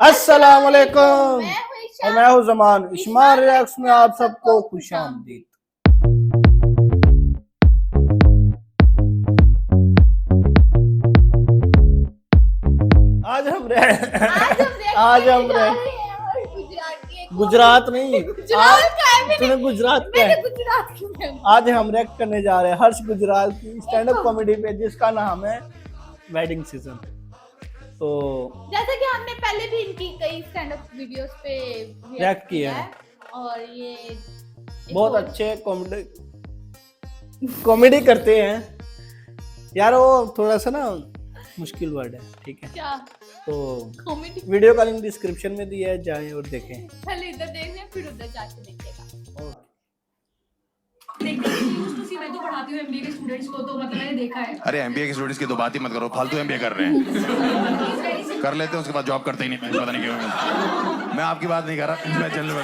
अस्सलाम वालेकुम और मैं हूँ जमान। इशमार रिएक्ट्स में आप सबको खुशामदीद। आज हम गुजरात नहीं, तूने गुजरात क्या है? आज हम रिएक्ट करने जा रहे हैं हर्ष गुजराल की स्टैंड अप कॉमेडी पे, जिसका नाम है वेडिंग सीजन। तो जैसे कि हमने पहले भी इनकी कई स्टैंड अप वीडियोस पे रिएक्ट किया है और ये बहुत अच्छे कॉमेडी करते हैं यार। वो थोड़ा सा ना मुश्किल वर्ड है, ठीक है क्या? तो कॉमेडी वीडियो का लिंक डिस्क्रिप्शन में दिया है, जाएं और देखें। पहले इधर देखने फिर उधर जाके देखेगा। मैं तो पढ़ाती हूँ एमबीए के स्टूडेंट्स को, तो मतलब मैंने देखा है। अरे एमबीए के स्टूडेंट्स की तो बात ही मत करो, फालतू एमबीए कर रहे हैं। कर लेते हैं उसके बाद जॉब करते ही नहीं, पता नहीं क्यों। मैं आपकी बात नहीं कर रहा, मैं जनरल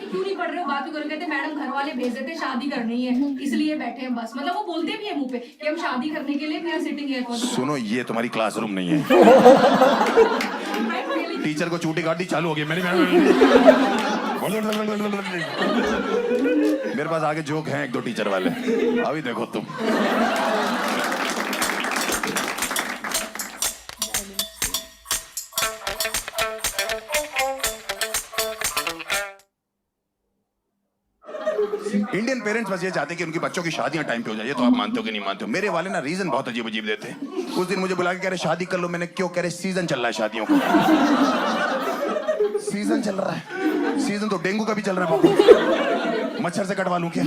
क्यों नहीं पढ़ रहे हो, बात भी करो। कहते मैडम घर वाले भेज देते शादी करनी है इसलिए बैठे हैं बस। मतलब वो बोलते भी है मुंह पे कि हम शादी करने के लिए फिर सिटिंग है। सुनो, ये तुम्हारी क्लासरूम नहीं है। टीचर को चूटी काटी चालू हो गई मेरे पास आगे जोक हैं एक दो टीचर वाले, अभी देखो तुम। इंडियन पेरेंट्स बस ये चाहते हैं कि उनके बच्चों की शादियां टाइम पे हो जाए। ये तो आप मानते हो कि नहीं मानते हो? मेरे वाले ना रीजन बहुत अजीब अजीब देते हैं। उस दिन मुझे बुला के कह रहे शादी कर लो। मैंने क्यों? कह रहे सीजन चल रहा है शादियों का। सीजन चल रहा है? सीजन तो डेंगू का भी चल रहा है बाबू। मच्छर से कटवा लूं क्या?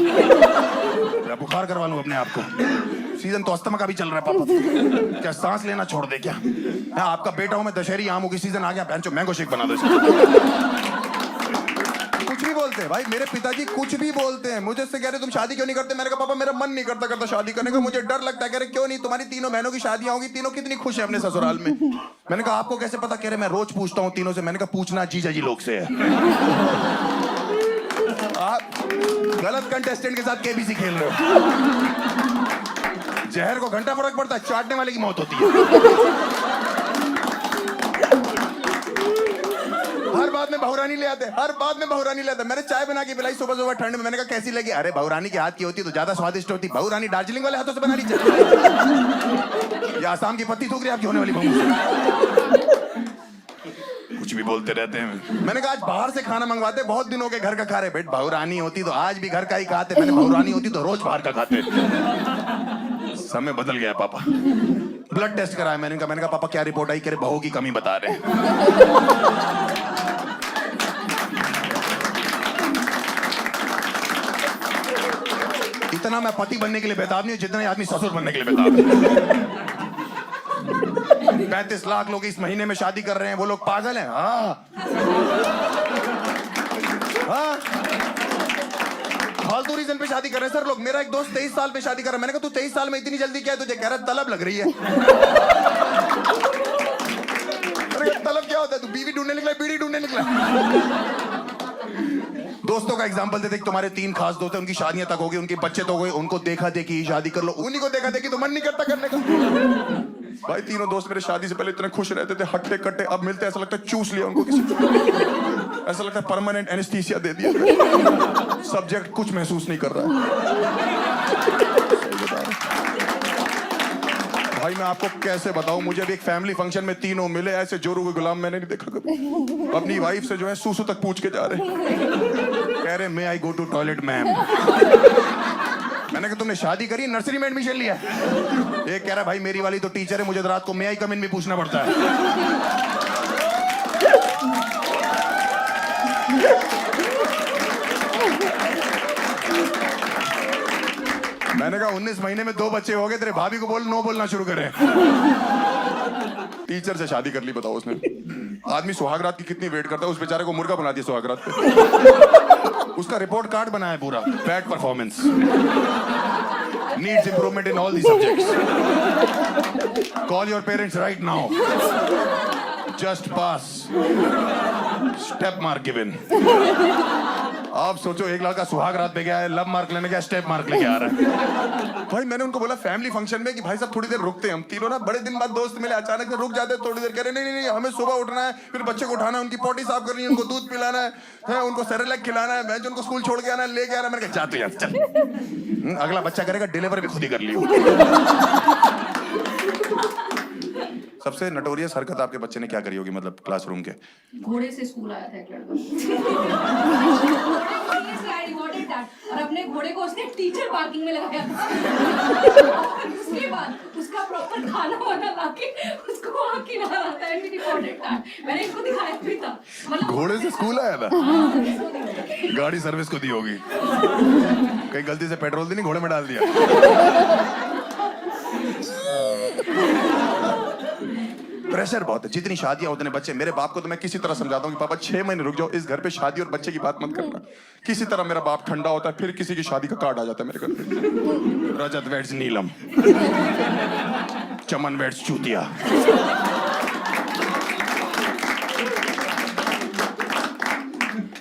बुखार करवा लूं अपने आप को? सीजन तो अस्थमा का भी चल रहा है पापा। क्या सांस लेना छोड़ दे क्या? आपका बेटा हूं मैं, दशहरी आमों की सीजन आ गया, भैंचो मैंगो शेक बना दो। कुछ भी बोलते हैं भाई, मेरे पिताजी कुछ भी बोलते हैं। मुझे से कह रहे तुम शादी क्यों नहीं करते? मैंने कहा पापा मेरा मन नहीं करता शादी करने का, मुझे डर लगता है। कह रहे क्यों नहीं? तुम्हारी तीनों बहनों की शादियां होगी, तीनों कितनी खुश है अपने ससुराल में। मैंने कहा आपको कैसे पता? कह रहे मैं रोज पूछता हूँ तीनों से। मैंने कहा पूछना जीजा जी लोग से है। आप गलत कंटेस्टेंट के साथ केबीसी खेल रहे हो। जहर को घंटा फर्क पड़ता है, चाटने वाले की मौत होती है। हर बात में बहुरानी ले आते, हर बात में बहुरानी ले आते। मैंने चाय बना के पिलाई सुबह सुबह ठंड में। मैंने कहा कैसी लगी? अरे बहुरानी के हाथ की होती तो ज्यादा स्वादिष्ट होती। बहुरानी दार्जिलिंग वाले हाथों से बनानी चाहिए। या आसाम की पत्ती थूक रही आपकी होने वाली बहू। कुछ भी बोलते रहते हैं। मैंने कहा आज बाहर से खाना मंगवाते, बहुत दिनों के घर का खा रहे। बेट बहुरानी होती तो आज भी घर का ही खाते। मैंने बहुरानी होती तो रोज बाहर का खाते। समय बदल गया पापा। ब्लड टेस्ट कराया मैंने कहा पापा क्या रिपोर्ट आई? करे बहू की कमी बता रहे। इतना मैं पति बनने के लिए बेताब नहीं हूं जितना आदमी ससुर बनने के लिए बेताब है। 35 लाख लोग इस महीने में शादी कर रहे हैं, वो लोग पागल हैं? हाँ फालतू रीजन पे शादी कर रहे हैं सर लोग। मेरा एक दोस्त 23 साल पे शादी कर रहा है। मैंने कहा तू 23 साल में इतनी जल्दी क्या है तुझे? कह रहा तलब लग रही है। तलब क्या होता है? तू बीवी ढूंढने निकला, बीड़ी ढूंढने निकला? दोस्तों का एग्जांपल देते कि तुम्हारे 3 खास दोस्त हैं, उनकी शादियां तक हो गई, उनके बच्चे तो हो गए, उनको देखा देखी ही शादी कर लो। उन्हीं को देखा देखी तो मन नहीं करता करने का। भाई तीनों दोस्त मेरे शादी से पहले इतने खुश रहते थे, हट्टे कट्टे। अब मिलते ऐसा लगता है चूस लिया उनको किसी। ऐसा लगता है परमानेंट एनेस्थीसिया दे दिया। सब्जेक्ट कुछ महसूस नहीं कर रहा है। भाई मैं आपको कैसे बताऊं? मुझे भी एक फैमिली फंक्शन में तीनों मिले, ऐसे जोरू के गुलाम मैंने नहीं देखा कभी। अपनी वाइफ से जो है सूसू तक पूछ के जा रहे हैं। कह रहे मे आई गो टू टॉयलेट मैम। मैंने कहा तुमने शादी करी, नर्सरी में एडमिशन लिया? एक कह रहा भाई मेरी वाली तो टीचर है, मुझे रात को मे आई कम इन भी पूछना पड़ता है। मैंने कहा 19 महीने में 2 बच्चे हो गए, तेरे भाभी को बोल नो बोलना शुरू करे। टीचर से शादी कर ली, बताओ उसने। आदमी सुहागरात की कितनी वेट करता है, उस बेचारे को मुर्गा बना दिया सुहागरात पे। उसका रिपोर्ट कार्ड बनाया पूरा, bad performance, needs improvement in all the subjects, call your parents right now, just pass, step mark given. आप सोचो एक लड़का सुहाग रात पे गया है, लव मार्क लेने गया, स्टेप मार्क लेके आ रहा है। भाई मैंने उनको बोला फैमिली फंक्शन में कि भाई साहब थोड़ी देर रुकते हैं हम तीनों ना, बड़े दिन बाद दोस्त मिले, अचानक से रुक जाते हैं थोड़ी देर। कह रहे नहीं हमें सुबह उठना है, फिर बच्चे को उठाना है, उनकी पोटी साफ करनी है, उनको दूध पिलाना है, उनको सेरेलैक खिलाना है, मैं उनको स्कूल छोड़ के आना है, लेके आना है। मैंने कहा जाते यार चल। अगला बच्चा करेगा डिलीवर भी खुद ही कर लियो। सबसे नटोरियस हरकत आपके बच्चे ने क्या करी होगी, मतलब क्लासरूम के? घोड़े से स्कूल आया था एक लड़का। और अपने घोड़े को उसने टीचर पार्किंग में लगाया था। और उसके बाद उसका प्रॉपर खाना वाना लाके उसको वहाँ खिला रहा था। मैंने इसको दिखाया भी था, मतलब घोड़े से स्कूल आया था। गाड़ी सर्विस को दी होगी, कहीं गलती से पेट्रोल तो नहीं घोड़े में डाल दिया। प्रेशर बहुत है, जितनी शादियां उतने बच्चे। मेरे बाप को तो मैं किसी तरह समझाता हूँ कि पापा 6 महीने रुक जाओ, इस घर पे शादी और बच्चे की बात मत करना। किसी तरह मेरा बाप ठंडा होता है, फिर किसी की शादी का कार्ड आ जाता है मेरे घर पे। रजत वेड्स नीलम, चमन वेड्स चूतिया।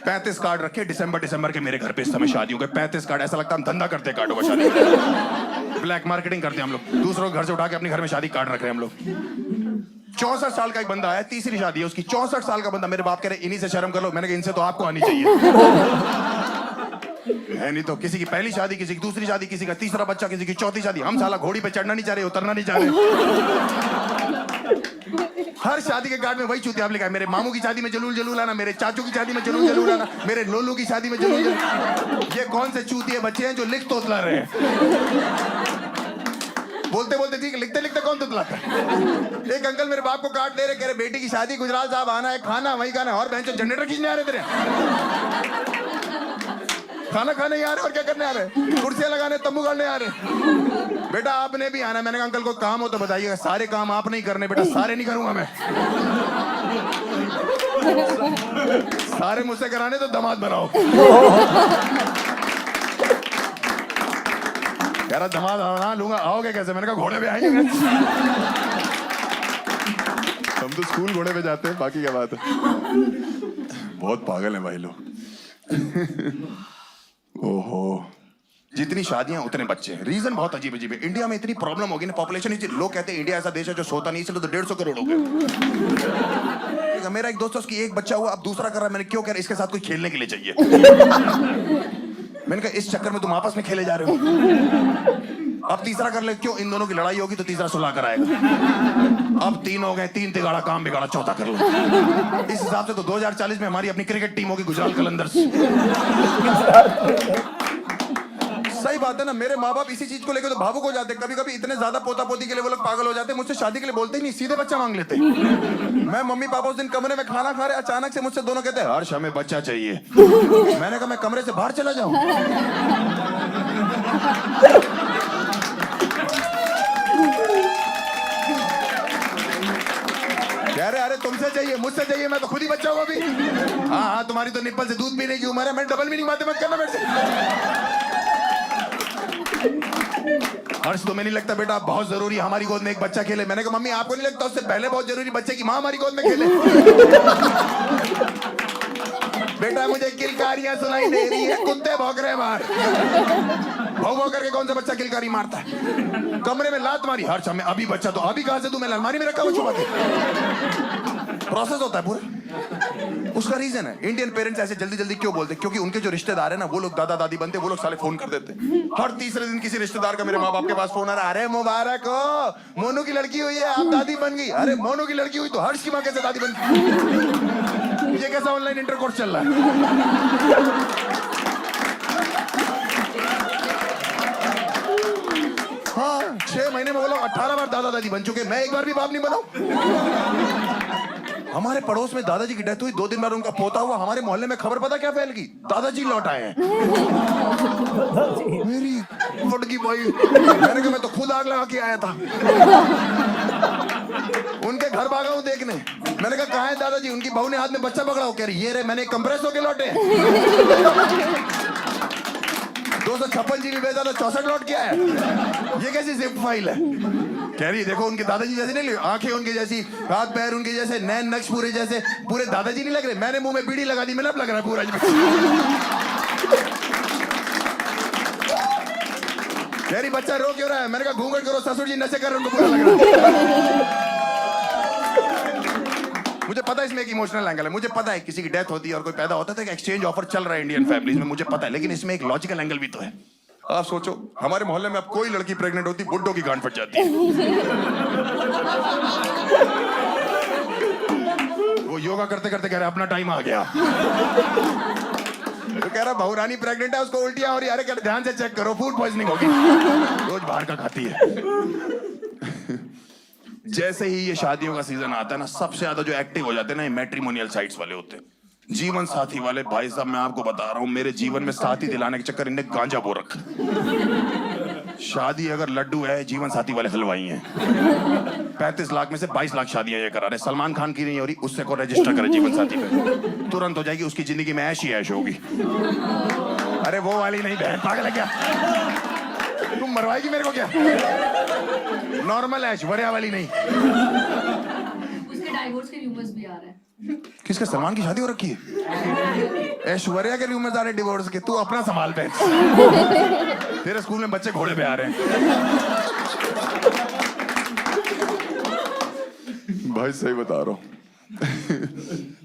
$35 कार्ड रखे दिसंबर के मेरे घर पे इस समय शादियों के। 35 कार्ड, ऐसा लगता है हम धंधा करते कार्डों का, शादी ब्लैक मार्केटिंग करते हैं हम लोग। दूसरों घर से उठा के अपने घर में शादी कार्ड रख रहे हैं हम लोग। 64 साल का एक बंदा है, तीसरी शादी है उसकी। 64 साल का बंदा, मेरे बाप कह रहे इन्हीं से शर्म कर लो। मैंने कहा इनसे तो आपको आनी चाहिए है, नहीं तो किसी की पहली शादी, किसी की दूसरी शादी, किसी का तीसरा बच्चा, किसी की चौथी शादी। हम साला घोड़ी पे चढ़ना नहीं चाह रहे, उतरना नहीं चाह रहे। हर शादी के कार्ड में वही चूतिया लिखा है। मेरे मामू की शादी में जलूल आना, मेरे चाचू की शादी में जलूल आना, मेरे लोलू की शादी में जलूल। ये कौन से चूतिए बच्चे हैं जो लिख तोतला रहे हैं? बोलते बोलते ठीक, लिखते लिखते कौन तुतलाता है? एक अंकल मेरे बाप को कार्ड दे रहे, कह रहे बेटी की शादी, गुजराल साहब आना है, खाना वही खाना है। और बहन जनरेटर खींचने आ रहे तेरे, खाना खाने ही आ रहे और क्या करने आ रहे? कुर्सियां लगाने, तंबू गाड़ने आ रहे। बेटा आपने भी आना। मैंने कहा अंकल को काम हो तो बताइएगा, सारे काम आप नहीं करने बेटा, सारे नहीं करूंगा मैं। सारे मुझसे कराने तो दामाद बनाओ। यार दामाद हाँ लूंगा, आओगे कैसे? मैंने कहा घोड़े पे आएंगे। हम तो स्कूल घोड़े पे जाते हैं, बाकी क्या बात है। बहुत पागल हैं भाई लोग। ओहो, जितनी शादियां उतने बच्चे हैं। रीजन बहुत अजीब अजीब है। इंडिया में इतनी प्रॉब्लम होगी ना, पॉपुलेशन इतनी, लोग कहते हैं इंडिया ऐसा देश है जो सोता नहीं, इसलिए तो 150 करोड़ हो गए। मेरा एक दोस्त है, उसकी एक बच्चा हुआ, अब दूसरा कर रहा है। मैंने क्यों कह रहा, इसके साथ कोई खेलने के लिए चाहिए। मैंने कहा इस चक्कर में तुम आपस में खेले जा रहे हो। अब तीसरा कर ले, क्यों? इन दोनों की लड़ाई होगी तो तीसरा सुलह कर आएगा। अब 3 हो गए, 3 तिगाड़ा काम बिगाड़ा, चौथा कर लो। इस हिसाब से तो 2040 में हमारी अपनी क्रिकेट टीम होगी, गुजराल कलंदर्स। सही बात है ना। मेरे माँ बाप इसी चीज को लेकर तो भावुक हो जाते। कभी कभी इतने ज्यादा पोता पोती के लिए वो लोग पागल हो जाते। मुझसे शादी के लिए बोलते ही नहीं, सीधे बच्चा मांग लेते। मैं मम्मी पापा उस दिन कमरे में खाना खा रहे, अचानक से मुझसे दोनों कहते हैं हर्ष हमें बच्चा चाहिए। मैंने कहा मैं कमरे से बाहर चला जाऊं? कह रहे अरे तुमसे चाहिए, मुझसे चाहिए, मैं तो खुद ही बच्चा हूं अभी। हाँ तुम्हारी तो निप्पल से दूध पीने की उम्र है। मैं डबल मीनिंग बातें मत करना मेरे से। हर्ष तुम्हें नहीं लगता बेटा बहुत जरूरी हमारी गोद में एक बच्चा खेले? मैंने कहा मम्मी आपको नहीं लगता उससे पहले बहुत जरूरी बच्चे की माँ हमारी गोद में खेले? बेटा मुझे किलकारियां सुनाई दे रही है, कुत्ते भौंक रहे हैं बाहर। भौ भौ करके कौन सा बच्चा किलकारी मारता है? कमरे में लात मारी, हर्ष हमें अभी बच्चा, तो अभी कहां से तू? मैं अलमारी में रखा हुआ छुपा के। प्रोसेस होता है पूरा। उसका रीजन है इंडियन पेरेंट्स ऐसे जल्दी जल्दी क्यों बोलते? क्योंकि उनके जो रिश्तेदार है ना, वो लोग दादा दादी बनते, वो लोग साले फोन कर देते। हर तीसरे दिन किसी रिश्तेदार का मेरे माँ बाप के पास फोन आ रहा है, अरे मुबारक हो मोनू की लड़की हुई है, आप दादी बन गई। अरे मोनू की लड़की हुई तो हर्ष की माँ कैसे दादी बन गई? ये कैसा ऑनलाइन इंटरकोर्स चल रहा है? हाँ 6 महीने में वो लोग 18 बार दादा दादी बन चुके, मैं एक बार भी बाप नहीं बना। हमारे पड़ोस में दादाजी की डेथ हुई, 2 दिन बाद उनका पोता हुआ। हमारे मोहल्ले में खबर पता क्या फैल गई? दादाजी लौट आए हैं। मेरी फटकी भाई, मैंने कहा मैं तो खुद आग लगा के आया था। उनके घर भागा हूं देखने। मैंने कहा कहाँ है दादाजी? उनकी बहू ने हाथ में बच्चा पकड़ा हो। कह रही ये रे मैंने कंप्रेस होके लौटे। 256 GB भेजा था, 64 लौट के आया। ये कैसी जिप फाइल है? कह रही देखो उनके दादाजी जैसे नहीं, आंखें उनके जैसी, हाथ पैर उनके जैसे, नैन नक्श पूरे जैसे, पूरे दादाजी नहीं लग रहे। मैंने मुंह में बीड़ी लगा दी, मिलाप लग रहा है पूरा। कह रही बच्चा रो क्यों रहा है? मैंने कहा घूंघट करो, ससुर जी नशे कर रहे हैं, उनको बुरा लग रहा है। मुझे पता है इसमें एक इमोशनल एंगल है, मुझे पता है किसी की डेथ होती है और कोई पैदा होता है तो एक एक्सचेंज ऑफर चल रहा है इंडियन फैमिलीज में, मुझे पता है, लेकिन इसमें एक लॉजिकल एंगल भी तो है। आप सोचो हमारे मोहल्ले में अब कोई लड़की प्रेग्नेंट होती बुड्ढों की गांड फट जाती है। वो योगा करते करते कह रहा अपना टाइम आ गया। तो कह रहा बहू रानी प्रेग्नेंट है, उसको उल्टियां हो रही है। अरे कह ध्यान से चेक करो, फूड पॉइजनिंग होगी, रोज बाहर का खाती है। जैसे ही ये शादियों का सीजन आता है ना, सबसे ज्यादा जो एक्टिव हो जाते हैं ना ये मैट्रिमोनियल साइट्स वाले होते हैं, जीवन साथी वाले। भाई साहब मैं आपको बता रहा हूं, मेरे जीवन में साथी दिलाने के चक्कर इन्हें गांजा बो रखा। शादी अगर लड्डू है, जीवन साथी वाले हलवाई हैं। 35 लाख में से 22 लाख शादियां ये करा रहे। सलमान खान की नहीं हो रही, उससे को रजिस्टर करे जीवन साथी पे, तुरंत हो जाएगी, उसकी जिंदगी में ऐश ही ऐश होगी। अरे वो वाली नहीं बहन, पागल है क्या? तुम मरवाएगी मेरे को क्या? नॉर्मल ऐश्वर्या वाली नहीं। उसके डाइवोर्स के रूमर्स भी आ रहे हैं। किसके? सलमान की शादी हो रखी है? ऐश्वर्या के रूमर्स आ रहे डिवोर्स के। तू अपना संभाल पे, तेरे स्कूल में बच्चे घोड़े पे आ रहे हैं। भाई सही बता रहा हूँ।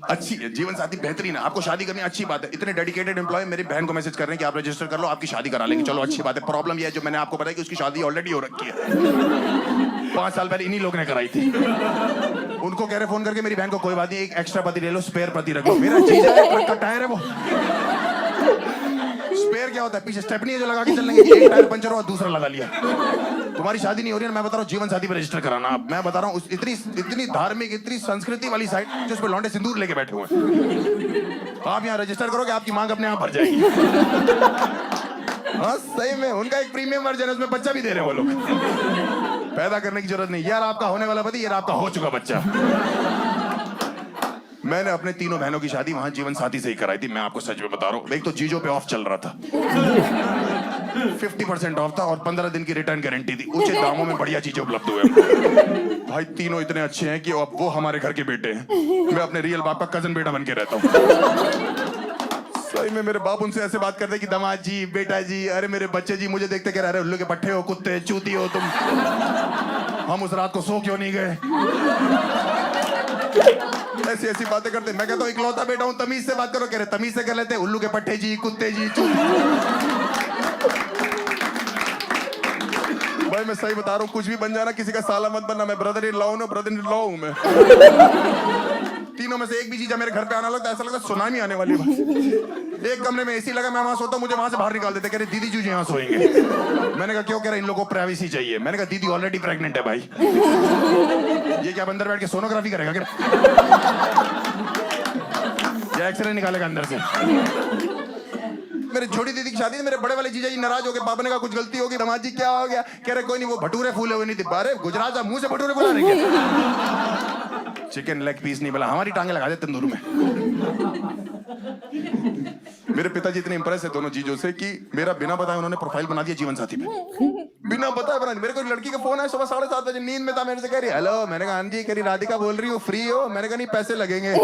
अच्छी है जीवन साथी, बेहतरीन है। आपको शादी करनी अच्छी बात है। इतने डेडिकेटेड एम्प्लॉय मेरी बहन को मैसेज कर रहे हैं कि आप रजिस्टर कर लो, आपकी शादी करा लेंगे। चलो अच्छी बात है। प्रॉब्लम यह है जो मैंने आपको बताया कि उसकी शादी ऑलरेडी हो रखी है। 5 साल पहले इन्हीं लोग ने कराई थी। उनको कह रहे फोन करके मेरी बहन को कोई बात नहीं, एक एक्स्ट्रा पति ले लो, स्पेयर पति रख लो। मेरा चीज है, ट्रक का टायर है वो। स्पेयर क्या होता है? पीछे स्टेपनी है जो लगा के चलेंगे। एक टायर पंचर हुआ, दूसरा लगा लिया। तुम्हारी शादी नहीं हो रही है, मैं बता रहा हूँ जीवन साथी पे रजिस्टर कराना। अब मैं बता रहा हूँ इतनी धार्मिक, इतनी संस्कृति वाली साइट जिस पे लौंडे सिंदूर लेके बैठे हुए हैं। आप यहाँ रजिस्टर करोगे, आपकी मांग अपने आप भर जाएगी। हाँ सही में, उनका एक प्रीमियम वर्जन है, उसमें बच्चा भी दे रहे हैं वो लोग। पैदा करने की जरूरत नहीं। यार आपका होने वाला पति, यार आपका हो चुका बच्चा। मैंने अपने तीनों बहनों की शादी वहां जीवन साथी से ही कराई थी। मैं आपको सच में बता रहा हूँ। एक तो जीजो पे ऑफ चल रहा था, 50% ऑफ था और 15 दिन की रिटर्न गारंटी थी। ऊंचे दामों में बढ़िया चीजें उपलब्ध हुए। भाई तीनों इतने अच्छे हैं कि अब वो हमारे घर के बेटे हैं। मैं अपने रियल बाप का कजन बेटा बन के रहता हूँ। सही में मेरे बाप उनसे ऐसे बात करते कि दामाद जी, बेटा जी, अरे मेरे बच्चे जी, मुझे देखते कह रहे उल्लू के पट्टे हो, कुत्ते चूती हो तुम, हम उस रात को सो क्यों नहीं गए? ऐसी ऐसी बातें करते। मैं कहता हूँ इकलौता बेटा हूँ, तमीज से बात करो। कह रहे तमीज से कर लेते, उल्लू के पट्टे जी, कुत्ते जी, चूती। भाई मैं सही बता रहा हूँ, कुछ भी बन जाना, किसी का साला मत बनना। मैं ब्रदर इन लॉ हूँ, ब्रदर इन लॉ हूँ मैं। तीनों में से एक भी चीज मेरे घर पे आना लगता है, ऐसा लगता है सुनामी आने वाली है। एक कमरे में एसी लगा, मैं वहां सोता हूँ, मुझे वहां से बाहर निकाल देते। कह रहे दीदी जी यहाँ सोएंगे। मैंने कहा क्यों? कह रहे इन लोगों को प्राइवेसी चाहिए। मैंने कहा दीदी ऑलरेडी प्रेग्नेंट है भाई, ये क्या अंदर बैठ के सोनोग्राफी करेगा क्या? या एक्सरे निकालेगा अंदर से? मेरी छोटी दीदी की शादी थी, मेरे बड़े वाले जीजा जी नाराज हो गए। पापा ने कहा कुछ गलती होगी। दामाद जी क्या हो गया? कह रहे कोई नहीं, वो भटूरे फूले हुए नहीं थे। अरे गुजरात मुंह से भटूरे फुला रहे क्या? चिकन लेग पीस नहीं बोला, हमारी टांगे लगा दे तंदूर में। मेरे पिताजी इतने इंप्रेस है दोनों चीजों से कि मेरा बिना बताए उन्होंने प्रोफाइल बना दिया जीवन साथी पे। बिना बताए बना दिया। मेरे को लड़की का फोन है सुबह 7:30 बजे, नींद में था, मेरे से कह रही हेलो। मैंने कहा हाँ जी। कह रही राधिका बोल रही हूँ, फ्री हो? मैंने कहा नहीं, पैसे लगेंगे।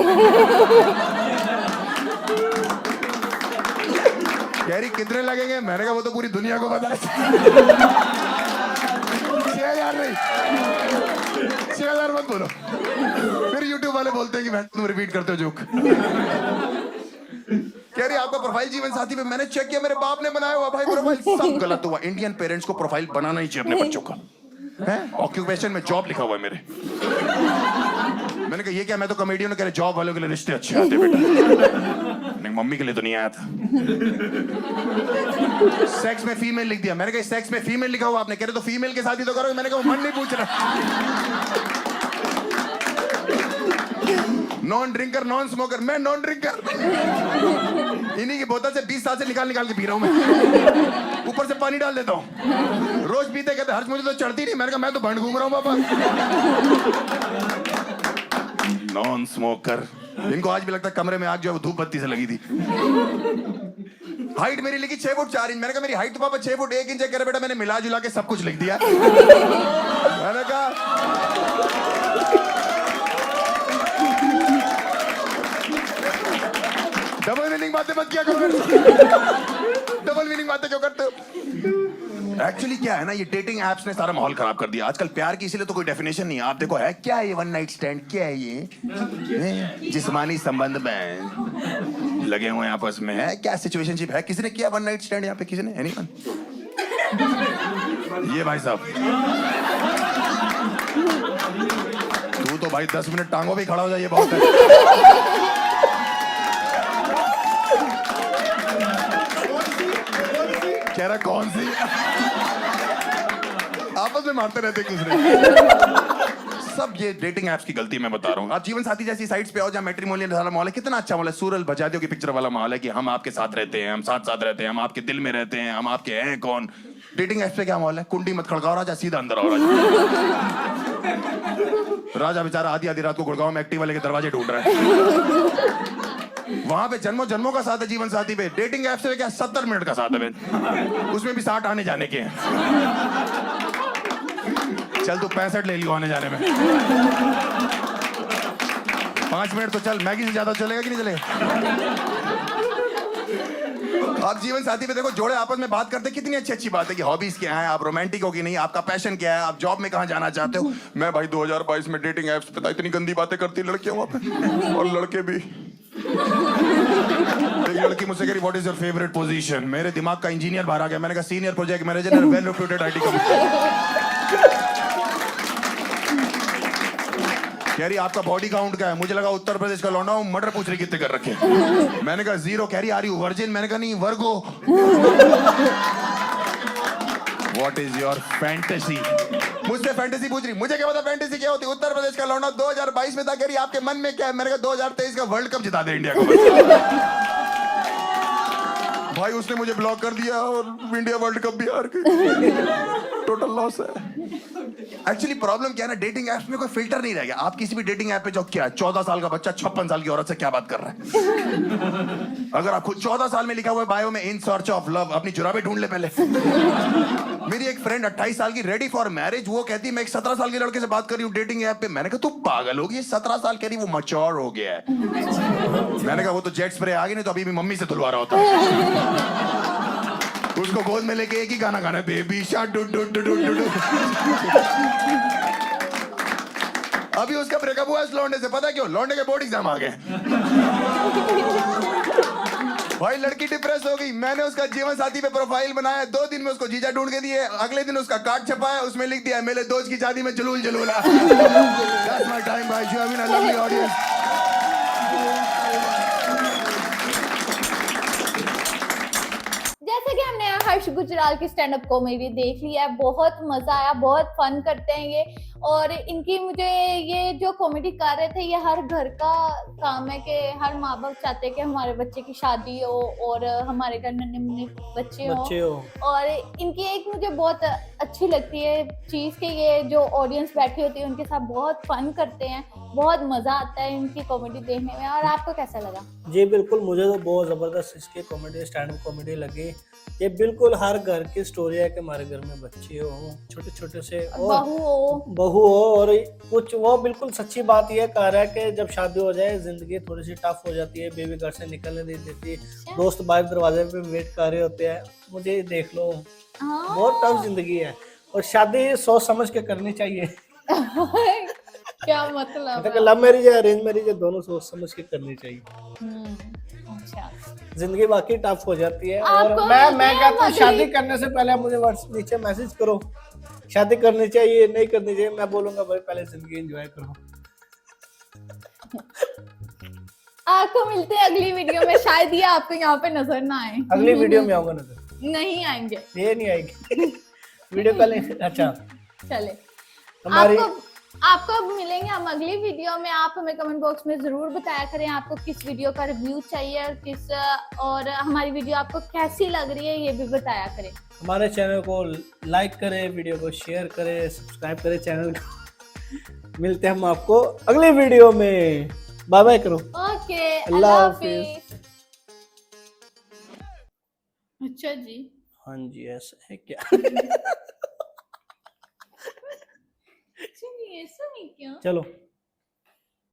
कह रही कितने लगेंगे? मैंने कहा वो तो पूरी दुनिया को पता है। 6,000 नहीं, 6,000 मत बोलो। फिर YouTube वाले बोलते हैं कि मैं तुम रिपीट करते हो जोक। कह रही आपका प्रोफाइल जीवन साथी पे मैंने चेक किया, मेरे बाप ने बनाया हुआ। भाई प्रोफाइल सब गलत हुआ। इंडियन पेरेंट्स को प्रोफाइल बनाना ही चाहिए अपने बच्चों का। ऑक्यूपेशन में जॉब लिखा हुआ है मेरे। मैंने कहा ये क्या? मैं तो कॉमेडियन। कह रहे जॉब वालों के लिए रिश्ते अच्छे आते बेटा। नहीं मम्मी के लिए तो नहीं आया था। सेक्स में फीमेल लिख दिया। मैंने कहा सेक्स में फीमेल लिखा हुआ आपने? कह रहे तो फीमेल के साथ ही तो करो। मैंने कहा मन नहीं पूछ रहा। Non drinker, non smoker. मैं नॉन ड्रिंकर, इन्हीं की बोतल से 20 साल से निकाल के पी रहा हूं मैं। ऊपर से पानी डाल देता हूं। रोज पीते कहते हर्ष मुझे तो चढ़ती नहीं। मैंने कहा मैं तो भंड घूम रहा हूं पापा। Non smoker. इनको आज भी लगता है कमरे में आग जो है वो धूप बत्ती से लगी थी। हाइट मेरी लिखी 6 फुट 4 इंच। मैंने कहा मेरी हाइट तो पापा 6 फुट 1 इंच है। कह रहे बेटा मैंने मिला जुला के सब कुछ लिख दिया। मैंने कहा डबल मीनिंग बातें मत किया करो। डबल मीनिंग बातें क्यों करते हो? एक्चुअली क्या है ना, ये डेटिंग एप्स ने सारा माहौल खराब कर दिया। आजकल प्यार की इसीलिए तो कोई डेफिनेशन नहीं है। आप देखो है क्या ये वन नाइट स्टैंड, क्या है ये जिस्मानी संबंध में लगे हुए हैं आपस में, है क्या सिचुएशनशिप है? किसी ने किया वन नाइट स्टैंड यहाँ पे? किसी ने? एनीवन? ये भाई साहब, तू तो भाई 10 मिनट टांगों पे खड़ा हो जाए, ये बहुत है। कह रहा कौन सी? आपस में मारते रहते एक दूसरे। सब ये डेटिंग एप्स की गलती मैं बता रहा हूँ। आप जीवन साथी जैसी साइट्स पे आओ जहाँ मैट्रिमोनियल वाला माहौल है, कितना अच्छा माहौल है। सूरज बजादियों की पिक्चर वाला माहौल है कि हम आपके साथ रहते हैं, हम साथ साथ रहते हैं, हम आपके दिल में रहते हैं, हम आपके हैं कौन। डेटिंग एप्स पे क्या माहौल है? कुंडी मत खड़काओ राजा, सीधा अंदर आओ राजा। राजा बेचारा आधी आधी रात को गुड़गांव में एक्टिवा लेके दरवाजे ढूंढ रहा है। वहां पे जन्मों जन्मों का साथ है जीवन साथी पे। डेटिंग ऐप से क्या 70 मिनट का साथ है, उसमें भी 60 आने जाने के हैं। चल तू 65 ले लियो आने जाने में। 5 मिनट तो चल, मैगी से ज्यादा चलेगा कि नहीं चलेगा? आप जीवन साथी पे देखो, जोड़े आपस में बात करते, कितनी अच्छी अच्छी बात है कि हॉबीज क्या है, आप रोमांटिक हो कि नहीं, आपका पैशन क्या है, आप जॉब में कहाँ जाना चाहते हो। मैं भाई 2022 में डेटिंग एप्स पे था, इतनी गंदी बातें करती लड़कियां वहां पे, और लड़के भी। एक लड़की मुझसे कह रही what is your favourite position. मेरे दिमाग का इंजीनियर बाहर आ गया। मैंने कहा senior project manager, well reputed IT company. कह रही आपका बॉडी काउंट क्या है? मुझे लगा उत्तर प्रदेश का लौंडा हूं, मर्डर पूछ रही कितने कर रखे। मैंने कहा 0। कह रही आ रही वर्जिन। मैंने कहा नहीं, Virgo. What is your fantasy? मुझसे फैंटेसी पूछ रही। मुझे क्या पता फैंटेसी क्या होती? उत्तर प्रदेश का लौंडा 2022 में था। कह रही आपके मन में क्या है? मैंने कहा 2023 का वर्ल्ड कप जिता दे इंडिया को। भाई उसने मुझे ब्लॉक कर दिया और इंडिया वर्ल्ड कप भी हार गई। टोटल लॉस है। एक्चुअली प्रॉब्लम क्या है ना, डेटिंग ऐप्स में कोई फिल्टर नहीं रह गया। आप किसी भी डेटिंग ऐप पे जो क्या 14 साल का बच्चा 56 साल की औरत से क्या बात कर रहा है? अगर आप खुद 14 साल में लिखा हुआ है बायो में इन सर्च ऑफ लव, अपनी जुराबें ढूंढ ले पहले। मेरी एक फ्रेंड 28 साल की, रेडी फॉर मैरिज, वो कहती मैं एक 17 साल के लड़के से बात कर रही हूँ डेटिंग ऐप पे। मैंने कहा तू पागल होगी, ये 17 साल कह रही वो मैच्योर हो गया है। मैंने कहा वो तो जेट स्प्रे आ गई, नहीं तो अभी भी मम्मी से धुलवा रहा होता। उसको गोद में लेके एक ही गाना गाना है, baby shark do do do do do. अभी उसका ब्रेकअप हुआ इस लौंडे से, पता क्यों? लौंडे के बोर्ड एग्जाम आ गए। भाई लड़की डिप्रेस हो गई। मैंने उसका जीवन साथी पे प्रोफाइल बनाया, 2 दिन में उसको जीजा ढूंढ के दिए। अगले दिन उसका कार्ड छपाया, उसमें लिख दिया मेरे दोस्त की शादी में जलूल जलूला। That's my time, भाई। You have been a lovely audience. जैसे कि हमने हर्ष गुजराल की स्टैंड अप कॉमेडी देख लिया है, बहुत मजा आया, बहुत फन करते हैं ये। और इनकी मुझे ये जो कॉमेडी कर रहे थे, ये हर घर का काम है कि हर माँ बाप चाहते हैं कि हमारे बच्चे की शादी हो और हमारे घर में नन्हे बच्चे हो। और इनकी एक मुझे बहुत अच्छी लगती है चीज कि ये जो ऑडियंस बैठी होती है उनके साथ बहुत फन करते हैं, बहुत मजा आता है इनकी कॉमेडी देखने में। और आपको कैसा लगा? जी बिल्कुल, मुझे तो बहुत जबरदस्त इसकी कॉमेडी, स्टैंड अप कॉमेडी लगी। ये बिल्कुल हर घर की स्टोरी है कि हमारे घर में बच्चे हो, छोटे छोटे से, और बहू हो, और कुछ वो बिल्कुल सच्ची बात ये कह रहा है कि जब शादी हो जाए जिंदगी थोड़ी सी टफ हो जाती है, बेबी घर से निकलने नहीं देती, दोस्त बाहर दरवाजे पे वेट कर रहे होते हैं। मुझे देख लो, बहुत टफ जिंदगी है, और शादी सोच समझ के करनी चाहिए। क्या मतलब? लव मैरिज है, अरेंज मैरिज है, दोनों सोच समझ के करनी चाहिए। अच्छा, जिंदगी बाकी टफ हो जाती है। और मैं कहता हूँ शादी करने से पहले आप मुझे व्हाट्सएप नीचे मैसेज करो, शादी करनी चाहिए नहीं करनी चाहिए, मैं बोलूंगा भाई पहले जिंदगी एंजॉय करो। आपको मिलते हैं अगली वीडियो में। शायद ये आपको यहाँ पे नजर ना आए। अगली वीडियो में आऊंगा नजर? नहीं आएंगे, ये नहीं आएगी वीडियो कॉल। अच्छा चले, हमारी आपको अब मिलेंगे हम अगली वीडियो में। आप हमें कमेंट बॉक्स में जरूर बताया करें आपको किस वीडियो का रिव्यू चाहिए और हमारी वीडियो आपको कैसी लग रही है ये भी बताया करें। हमारे चैनल को लाइक करें, वीडियो को शेयर करें, सब्सक्राइब करें चैनल को। मिलते हैं हम आपको अगली वीडियो में। बाय बाय करो। ओके, अल्लाह हाफिज। अच्छा जी, हाँ जी ऐसा है क्या? ऐसा नहीं क्या? चलो।